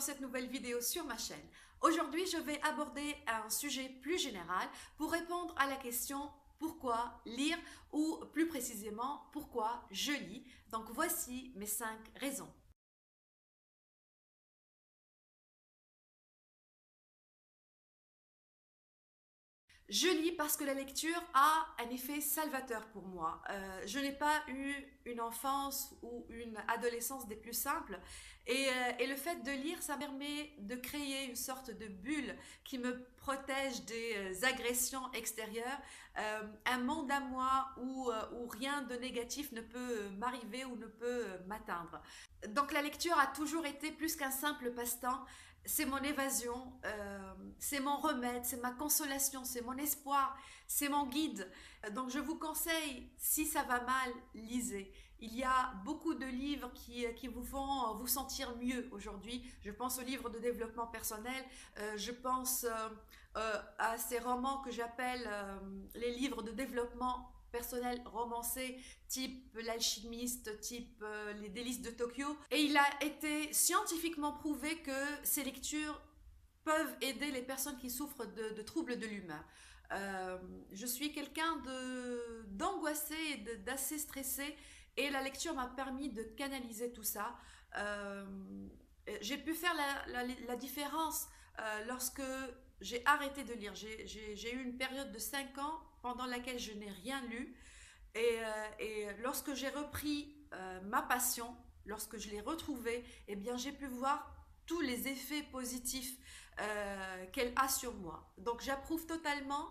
dans cette nouvelle vidéo sur ma chaîne. Aujourd'hui, je vais aborder un sujet plus général pour répondre à la question pourquoi lire ou plus précisément pourquoi je lis. Donc voici mes 5 raisons. Je lis parce que la lecture a un effet salvateur pour moi. Je n'ai pas eu une enfance ou une adolescence des plus simples et le fait de lire, ça permet de créer une sorte de bulle qui me protège des agressions extérieures, un monde à moi où rien de négatif ne peut m'arriver ou ne peut m'atteindre. Donc la lecture a toujours été plus qu'un simple passe-temps. C'est mon évasion, c'est mon remède, c'est ma consolation, c'est mon espoir, c'est mon guide. Donc je vous conseille, si ça va mal, lisez. Il y a beaucoup de livres qui vous font vous sentir mieux aujourd'hui. Je pense aux livres de développement personnel, je pense à ces romans que j'appelle les livres de développement personnel romancé, type L'Alchimiste, type Les Délices de Tokyo. Et il a été scientifiquement prouvé que ces lectures peuvent aider les personnes qui souffrent de troubles de l'humeur. Je suis quelqu'un d'angoissé et d'assez stressé et la lecture m'a permis de canaliser tout ça. Euh, j'ai pu faire la différence lorsque j'ai arrêté de lire. J'ai eu une période de 5 ans pendant laquelle je n'ai rien lu. Et lorsque j'ai repris ma passion, lorsque je l'ai retrouvée, eh bien j'ai pu voir tous les effets positifs qu'elle a sur moi. Donc j'approuve totalement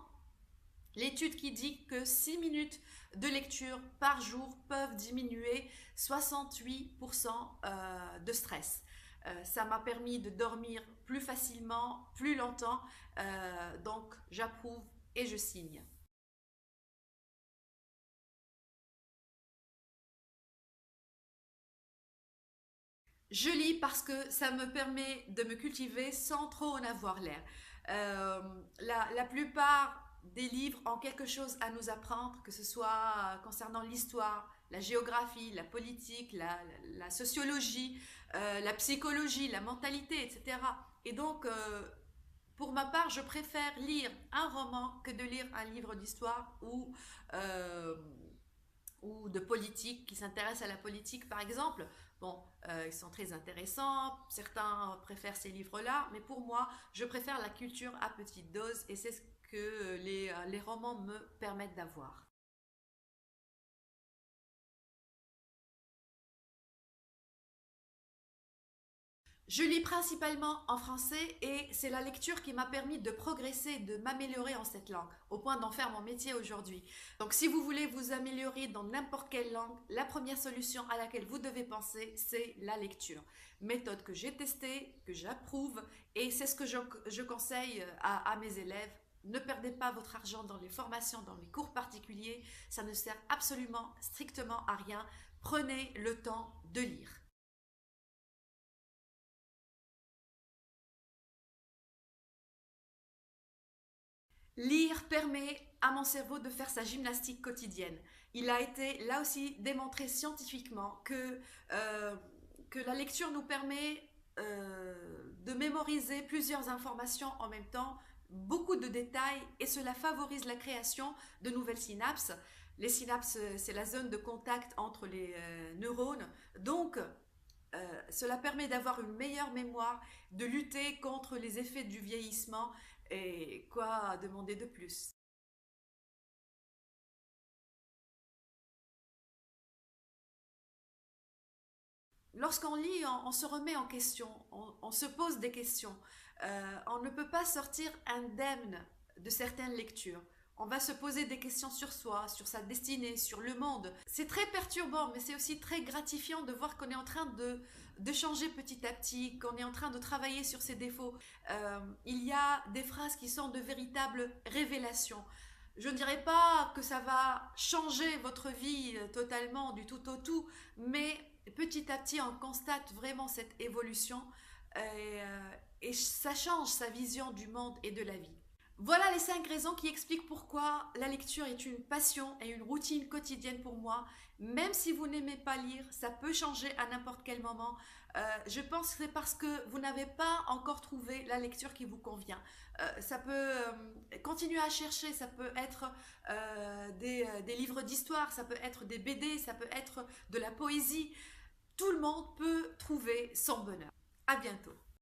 l'étude qui dit que 6 minutes de lecture par jour peuvent diminuer 68% de stress. Ça m'a permis de dormir plus facilement, plus longtemps, donc j'approuve et je signe. Je lis parce que ça me permet de me cultiver sans trop en avoir l'air. Euh, la plupart des livres ont quelque chose à nous apprendre, que ce soit concernant l'histoire, la géographie, la politique, la sociologie, la psychologie, la mentalité, etc. Et donc, pour ma part, je préfère lire un roman que de lire un livre d'histoire euh, ou de politique qui s'intéressent à la politique, par exemple. Bon, ils sont très intéressants, certains préfèrent ces livres-là, mais pour moi, je préfère la culture à petite dose et c'est ce que les romans me permettent d'avoir. Je lis principalement en français et c'est la lecture qui m'a permis de progresser, de m'améliorer en cette langue, au point d'en faire mon métier aujourd'hui. Donc si vous voulez vous améliorer dans n'importe quelle langue, la première solution à laquelle vous devez penser, c'est la lecture. Méthode que j'ai testée, que j'approuve et c'est ce que je conseille à mes élèves. Ne perdez pas votre argent dans les formations, dans les cours particuliers, ça ne sert absolument, strictement à rien. Prenez le temps de lire. Lire permet à mon cerveau de faire sa gymnastique quotidienne. Il a été là aussi démontré scientifiquement euh, que la lecture nous permet de mémoriser plusieurs informations en même temps, beaucoup de détails, et cela favorise la création de nouvelles synapses. Les synapses, c'est la zone de contact entre les neurones. Donc, cela permet d'avoir une meilleure mémoire, de lutter contre les effets du vieillissement et quoi demander de plus. Lorsqu'on lit, on se remet en question, on se pose des questions. On ne peut pas sortir indemne de certaines lectures. On va se poser des questions sur soi, sur sa destinée, sur le monde. C'est très perturbant, mais c'est aussi très gratifiant de voir qu'on est en train de changer petit à petit, qu'on est en train de travailler sur ses défauts. Il y a des phrases qui sont de véritables révélations. Je ne dirais pas que ça va changer votre vie totalement du tout au tout, mais petit à petit, on constate vraiment cette évolution et ça change sa vision du monde et de la vie. Voilà les 5 raisons qui expliquent pourquoi la lecture est une passion et une routine quotidienne pour moi. Même si vous n'aimez pas lire, ça peut changer à n'importe quel moment. Je pense que c'est parce que vous n'avez pas encore trouvé la lecture qui vous convient. Ça peut continuer à chercher, ça peut être des livres d'histoire, ça peut être des BD, ça peut être de la poésie. Tout le monde peut trouver son bonheur. À bientôt.